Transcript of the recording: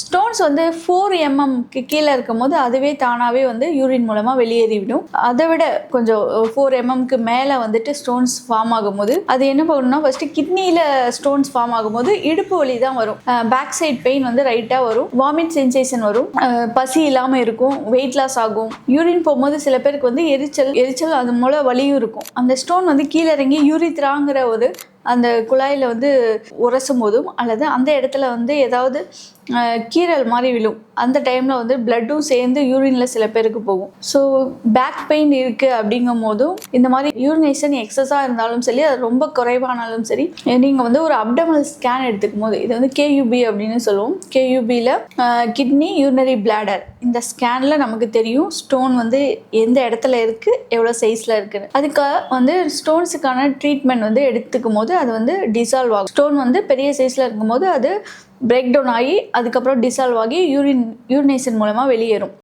Stones வந்து 4 mmக்கு கீழே இருக்கும்போது அதுவே தானாகவே வந்து யூரின் மூலமாக வெளியேறிவிடும். அதை விட கொஞ்சம் 4 mmக்கு மேலே வந்துட்டு ஸ்டோன்ஸ் ஃபார்ம் ஆகும்போது அது என்ன பண்ணணும்னா, ஃபஸ்ட்டு கிட்னியில் ஸ்டோன்ஸ் ஃபார்ம் ஆகும்போது இடுப்பு வலி தான் வரும். பேக் சைட் பெயின் வந்து ரைட்டாக வரும். வாமிட் சென்சேஷன் வரும். பசி இல்லாமல் இருக்கும். வெயிட் லாஸ் ஆகும். யூரின் போகும்போது சில பேருக்கு வந்து எரிச்சல் அது மூலம் வலியும் இருக்கும். அந்த ஸ்டோன் வந்து கீழே இறங்கி யூரித்ராங்கிற ஒரு அந்த குழாயில் வந்து உரசும் போதும் அல்லது அந்த இடத்துல வந்து ஏதாவது கீறல் மாதிரி விழும். அந்த டைமில் வந்து பிளட்டும் சேர்ந்து யூரினில் சில பேருக்கு போகும். ஸோ பேக் பெயின் இருக்குது அப்படிங்கும் போதும் இந்த மாதிரி யூரினேஷன் எக்ஸஸாக இருந்தாலும் சரி, அது ரொம்ப குறைவானாலும் சரி, நீங்கள் வந்து ஒரு அப்டமல் ஸ்கேன் எடுத்துக்கும் போது, இது வந்து கேயூபி அப்படின்னு சொல்லுவோம். கேயூபியில் கிட்னி யூரினரி பிளாடர், இந்த ஸ்கேனில் நமக்கு தெரியும் ஸ்டோன் வந்து எந்த இடத்துல இருக்குது, எவ்வளோ சைஸில் இருக்குன்னு. அதுக்கு வந்து ஸ்டோன்ஸுக்கான ட்ரீட்மெண்ட் வந்து எடுத்துக்கும் போது அது வந்து டிசால்வ் ஆகும். ஸ்டோன் வந்து பெரிய சைஸில் இருக்கும்போது அது பிரேக் டவுன் ஆகி அதுக்கப்புறம் டிசால்வ் ஆகி யூரினேஷன் மூலமாக வெளியேறும்.